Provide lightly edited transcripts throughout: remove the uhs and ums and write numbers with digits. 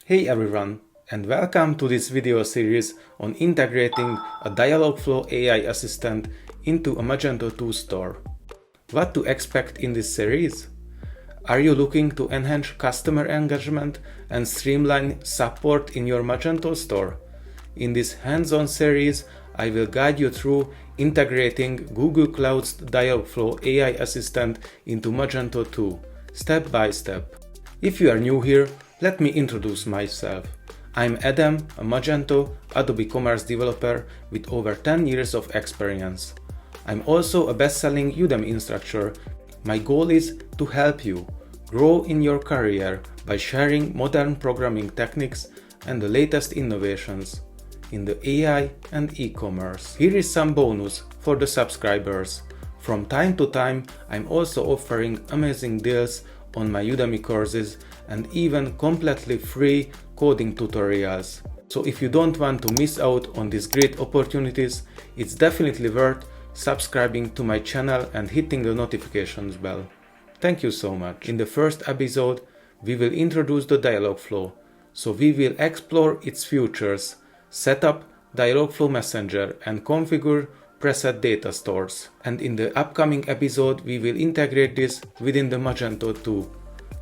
Hey everyone, and welcome to this video series on integrating a Dialogflow AI assistant into a Magento 2 store. What to expect in this series? Are you looking to enhance customer engagement and streamline support in your Magento store? In this hands-on series, I will guide you through integrating Google Cloud's Dialogflow AI assistant into Magento 2, step by step. If you are new here, let me introduce myself. I'm Adam, a Magento Adobe Commerce developer with over 10 years of experience. I'm also a best-selling Udemy instructor. My goal is to help you grow in your career by sharing modern programming techniques and the latest innovations in the AI and e-commerce. Here is some bonus for the subscribers. From time to time, I'm also offering amazing deals on my Udemy courses and even completely free coding tutorials. So if you don't want to miss out on these great opportunities, it's definitely worth subscribing to my channel and hitting the notifications bell. Thank you so much. In the first episode, we will introduce the Dialogflow. So we will explore its features, set up Dialogflow Messenger and configure preset data stores. And in the upcoming episode, we will integrate this within the Magento 2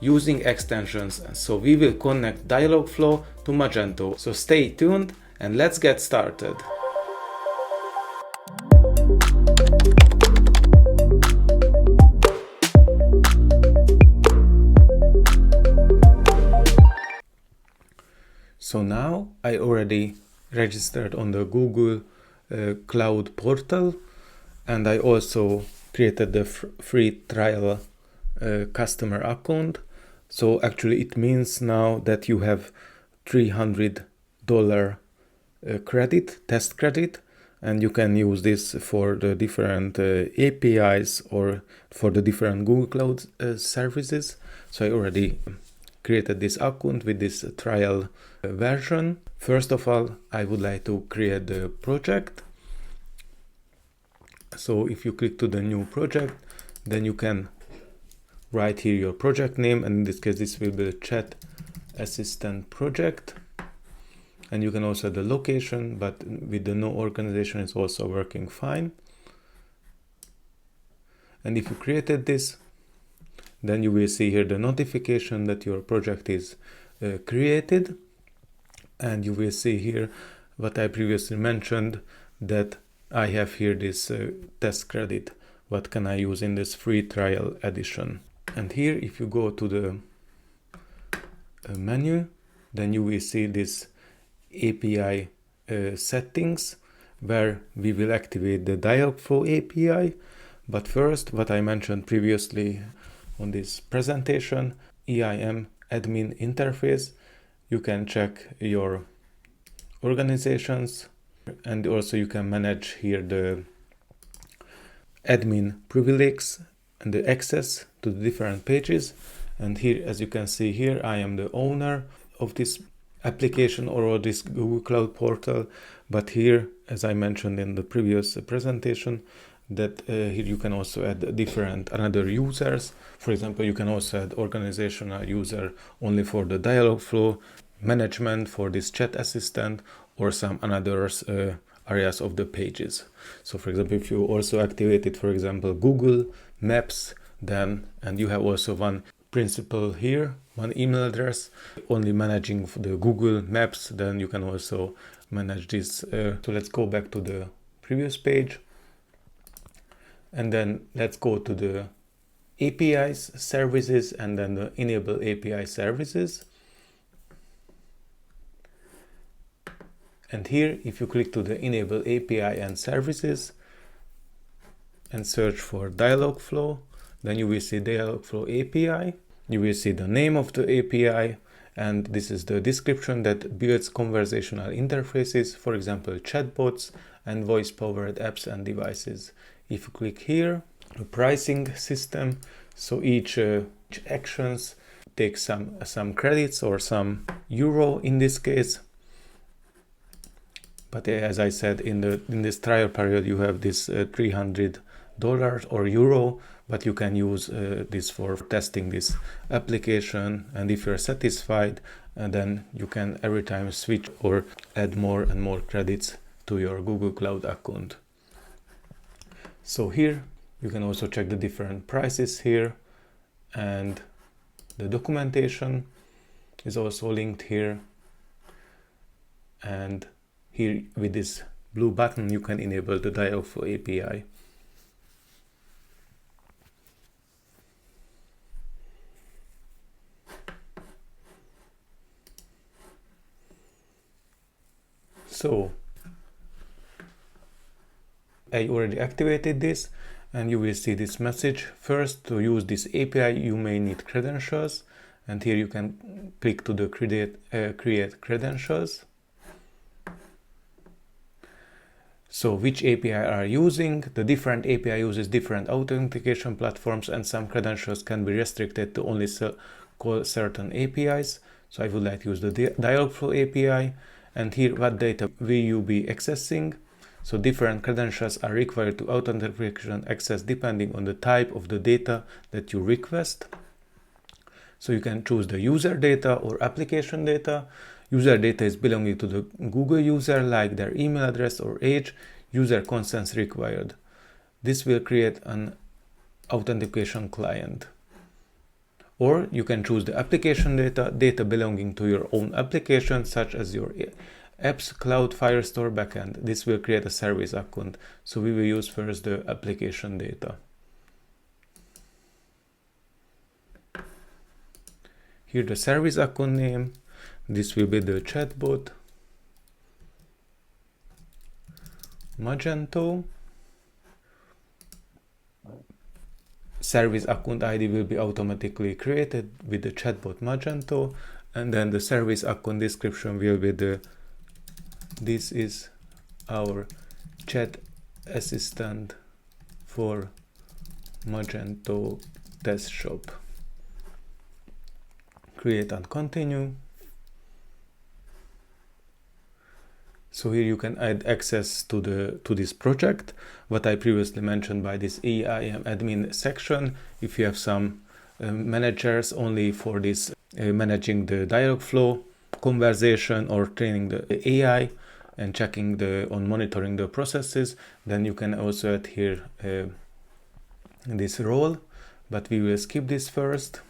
using extensions. So we will connect Dialogflow to Magento. So stay tuned and let's get started. So now I already registered on the Google Cloud portal, and I also created the free trial customer account. So actually it means now that you have $300 test credit, and you can use this for the different APIs or for the different Google Cloud services. So I already created this account with this trial version. First of all, I would like to create the project. So if you click to the new project, then you can write here your project name, and in this case this will be the chat assistant project, and you can also add the location, but with the no organization it's also working fine. And if you created this, then you will see here the notification that your project is created, and you will see here what I previously mentioned, that I have here this test credit. What can I use in this free trial edition? And here, if you go to the menu, then you will see this API settings, where we will activate the Dialogflow API. But first, what I mentioned previously on this presentation, EIM admin interface, you can check your organizations, and also you can manage here the admin privileges and the access to the different pages. And here, as you can see here, I am the owner of this application or this Google Cloud portal. But here, as I mentioned in the previous presentation, that here you can also add different another users. For example, you can also add organizational user only for the Dialogflow management for this chat assistant, or some another areas of the pages. So for example, if you also activated, for example, Google Maps, then, and you have also one principal here, one email address, only managing the Google Maps, then you can also manage this. So let's go back to the previous page. And then let's go to the APIs services, and then the enable API services. And here, if you click to the enable API and services and search for Dialogflow, then you will see Dialogflow API. You will see the name of the API, and this is the description that builds conversational interfaces, for example, chatbots and voice-powered apps and devices. If you click here, the pricing system, so each actions takes some credits or some euro in this case. But as I said, in this trial period, you have this $300 or euro, but you can use this for testing this application. And if you're satisfied, and then you can every time switch or add more and more credits to your Google Cloud account. So here you can also check the different prices here, and the documentation is also linked here. And here with this blue button you can enable the Dialogflow API. So I already activated this, and you will see this message. First, to use this API you may need credentials, and here you can click to the create credentials. So which API are you using? The different API uses different authentication platforms, and some credentials can be restricted to only call certain APIs. So I would like to use the Dialogflow API, and here what data will you be accessing. So different credentials are required to authentication access depending on the type of the data that you request. So you can choose the user data or application data. User data is belonging to the Google user, like their email address or age. User consents required. This will create an authentication client. Or you can choose the application data belonging to your own application, such as your apps, cloud, Firestore, backend. This will create a service account. So we will use first the application data. Here the service account name. This will be the Chatbot. Magento. Service account ID will be automatically created with the Chatbot Magento, and then the service account description will be this is our chat assistant for Magento test shop. Create and continue. So here you can add access to this project, what I previously mentioned by this EIM admin section. If you have some managers only for this managing the Dialogflow conversation or training the AI and checking on monitoring the processes, then you can also add here this role, but we will skip this first.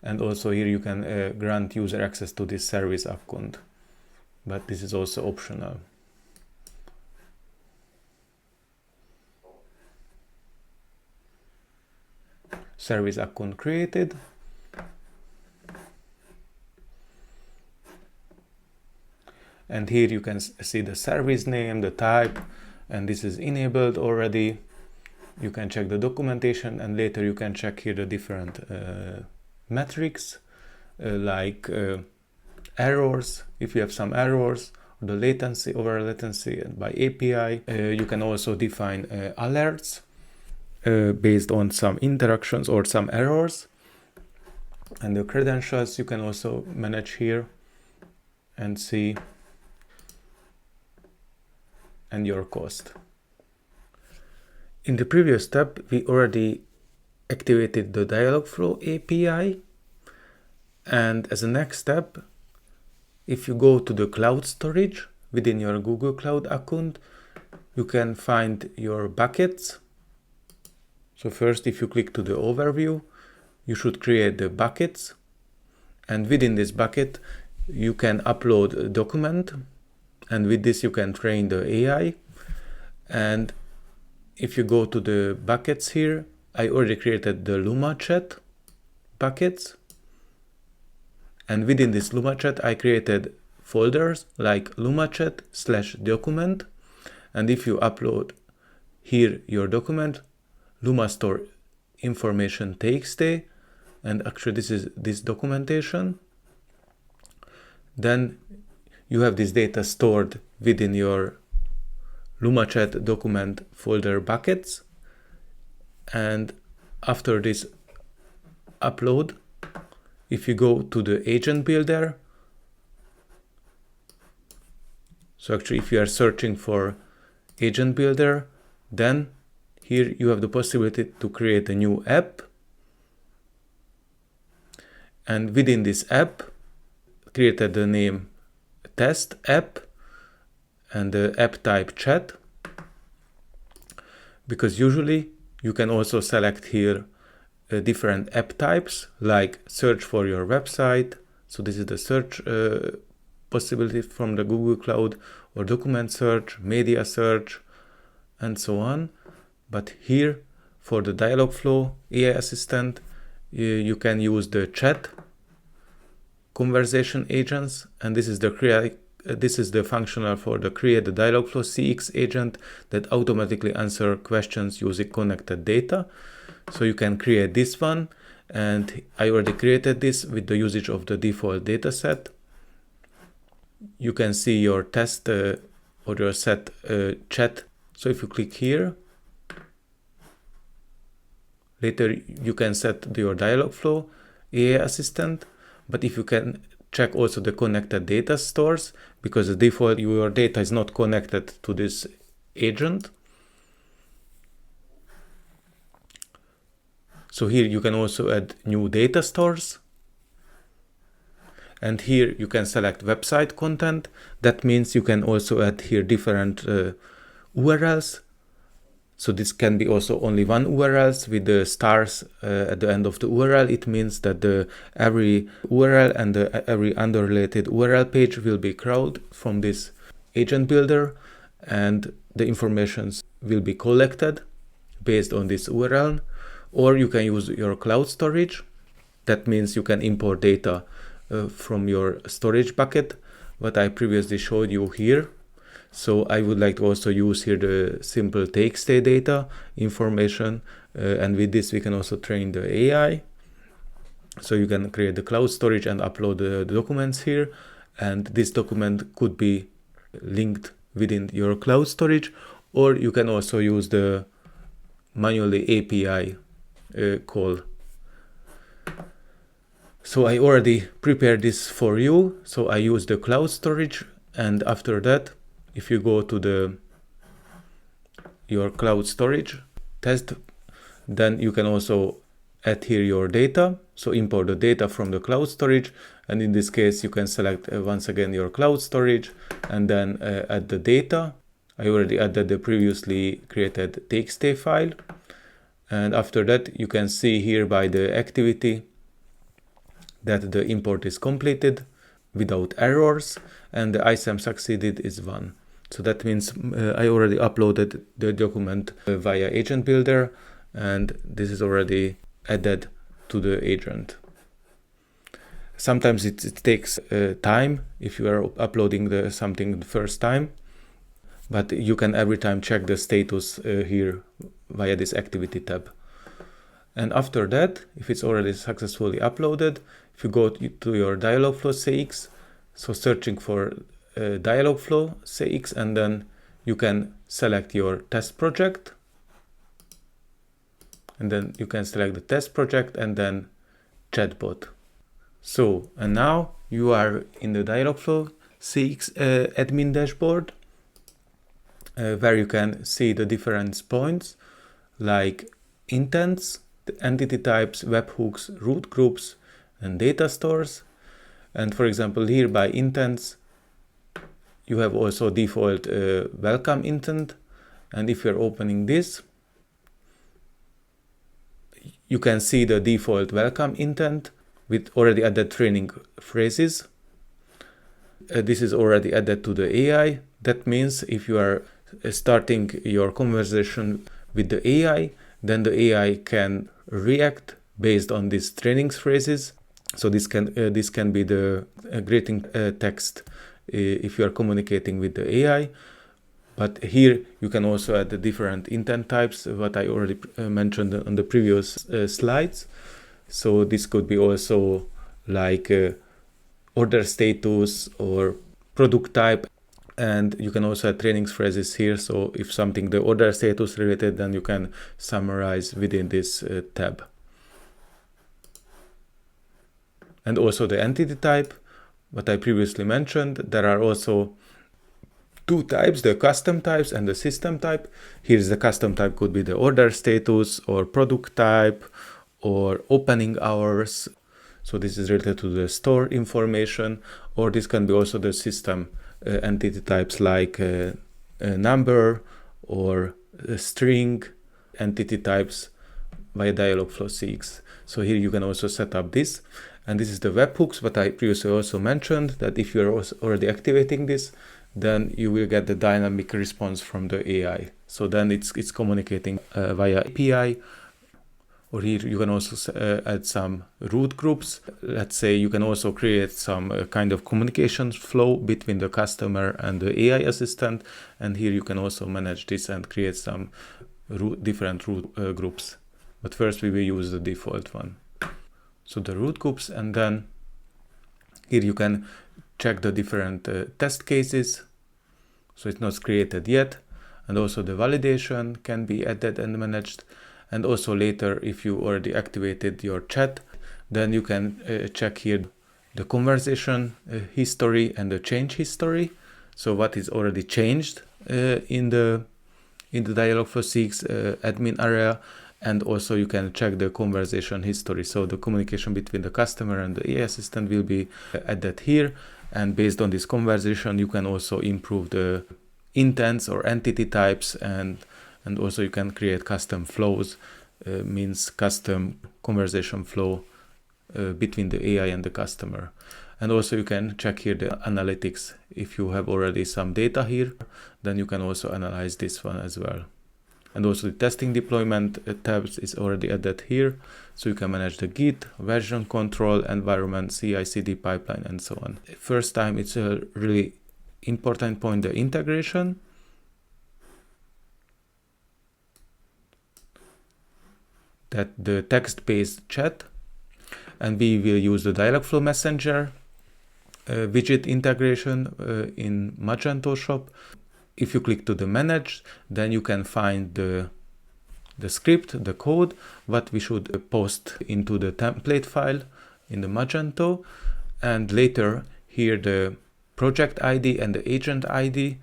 And also here you can grant user access to this service account, but this is also optional. Service account created. And here you can see the service name, the type, and this is enabled already. You can check the documentation, and later you can check here the different metrics like errors, if you have some errors, or the latency, over latency, and by API. You can also define alerts based on some interactions or some errors. And the credentials you can also manage here and see, and your cost. In the previous step, we already activated the Dialogflow API, and as a next step, if you go to the cloud storage within your Google Cloud account, you can find your buckets. So first, if you click to the overview, you should create the buckets, and within this bucket you can upload a document, and with this you can train the AI. And if you go to the buckets here, I already created the Luma chat buckets, and within this Luma chat I created folders like Luma chat /document, and if you upload here your document, Luma store information txt, and actually this is this documentation, then you have this data stored within your Luma chat document folder buckets. And after this upload, if you go to the agent builder, so actually if you are searching for agent builder, then here you have the possibility to create a new app, and within this app created the name test app and the app type chat, because usually you can also select here different app types, like search for your website. So this is the search possibility from the Google Cloud, or document search, media search, and so on. But here for the Dialogflow AI assistant, you can use the chat conversation agents, and this is the functional for the create the Dialogflow CX agent that automatically answer questions using connected data. So you can create this one, and I already created this with the usage of the default dataset. You can see your test or your set chat. So if you click here, later you can set your Dialogflow AI assistant, but if you can check also the connected data stores, because the default your data is not connected to this agent. So here you can also add new data stores. And here you can select website content. That means you can also add here different URLs. So this can be also only one URLs with the stars at the end of the URL. It means that every URL and every unrelated URL page will be crawled from this agent builder, and the informations will be collected based on this URL. Or you can use your cloud storage. That means you can import data from your storage bucket, what I previously showed you here. So I would like to also use here the simple take-stay data information, and with this we can also train the AI. So you can create the cloud storage and upload the documents here, and this document could be linked within your cloud storage, or you can also use the manually API call. So I already prepared this for you. So I use the cloud storage, and after that, if you go to your cloud storage test, then you can also add here your data. So import the data from the cloud storage, and in this case you can select once again your cloud storage and then add the data. I already added the previously created take-stay file, and after that you can see here by the activity that the import is completed without errors, and the ISAM succeeded is 1. So that means I already uploaded the document via Agent Builder, and this is already added to the agent. Sometimes it takes time if you are uploading something the first time, but you can every time check the status here via this activity tab. And after that, if it's already successfully uploaded, if you go to your Dialogflow CX, so searching for Dialogflow CX, and then you can select your test project, and then you can select the test project and then Chatbot. So, and now you are in the Dialogflow CX admin dashboard, where you can see the different points like intents, the entity types, webhooks, root groups, and data stores. And for example, here by intents, you have also default welcome intent. And if you're opening this, you can see the default welcome intent with already added training phrases. This is already added to the AI. That means if you are starting your conversation with the AI, then the AI can react based on these training phrases. So this can be the greeting text if you are communicating with the AI. But here you can also add the different intent types, what I already mentioned on the previous slides. So this could be also like order status or product type. And you can also add training phrases here. So if something the order status related, then you can summarize within this tab. And also the entity type, what I previously mentioned. There are also two types, the custom types and the system type. Here's the custom type, could be the order status or product type or opening hours. So this is related to the store information, or this can be also the system entity types like a number or a string entity types via Dialogflow CX. So here you can also set up this. And this is the webhooks, but I previously also mentioned that if you're already activating this, then you will get the dynamic response from the AI. So then it's communicating via API. Or here you can also add some root groups. Let's say you can also create some kind of communication flow between the customer and the AI assistant. And here you can also manage this and create some different root groups. But first we will use the default one. So the root groups, and then here you can check the different test cases. So it's not created yet. And also the validation can be added and managed. And also later, if you already activated your chat, then you can check here the conversation history and the change history. So what is already changed in the Dialogflow CX admin area. And also you can check the conversation history. So the communication between the customer and the AI assistant will be added here. And based on this conversation, you can also improve the intents or entity types, and also you can create custom flows, means custom conversation flow between the AI and the customer. And also you can check here the analytics. If you have already some data here, then you can also analyze this one as well. And also the testing deployment tabs is already added here. So you can manage the Git, version control, environment, CI/CD pipeline, and so on. First time, it's a really important point, the integration. That the text-based chat, and we will use the Dialogflow Messenger widget integration in Magento shop. If you click to the manage, then you can find the script, the code, what we should post into the template file in the Magento. And later here the project ID and the agent ID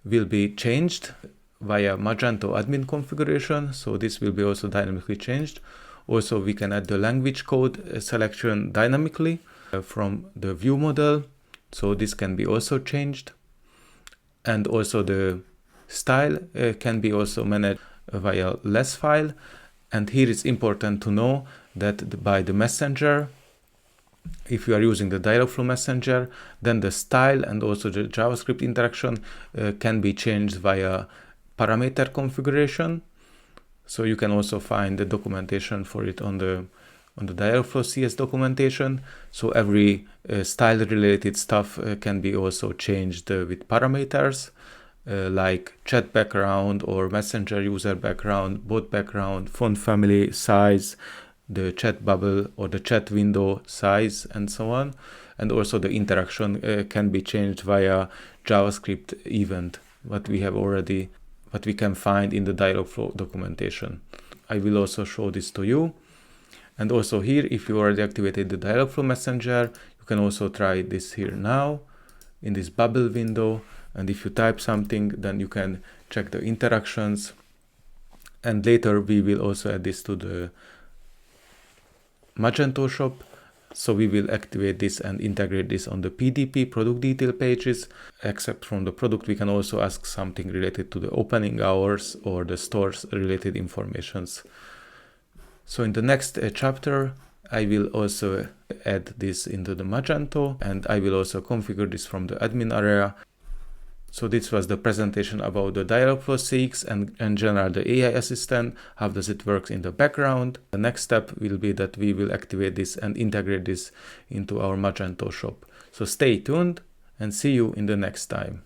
will be changed via Magento admin configuration. So this will be also dynamically changed. Also, we can add the language code selection dynamically from the view model. So this can be also changed. And also the style can be also managed via less file. And here it's important to know that by the messenger, if you are using the Dialogflow Messenger, then the style and also the JavaScript interaction can be changed via parameter configuration. So you can also find the documentation for it on the Dialogflow CS documentation. So every style related stuff can be also changed with parameters like chat background or messenger user background, bot background, font family, size, the chat bubble or the chat window size, and so on. And also the interaction can be changed via JavaScript event, what we can find in the Dialogflow documentation. I will also show this to you. And also here, if you already activated the Dialogflow Messenger, you can also try this here now in this bubble window. And if you type something, then you can check the interactions. And later we will also add this to the Magento shop. So we will activate this and integrate this on the PDP, product detail pages. Except from the product, we can also ask something related to the opening hours or the store's related informations. So in the next chapter, I will also add this into the Magento, and I will also configure this from the admin area. So this was the presentation about the Dialogflow CX and in general the AI assistant. How does it work in the background? The next step will be that we will activate this and integrate this into our Magento shop. So stay tuned and see you in the next time.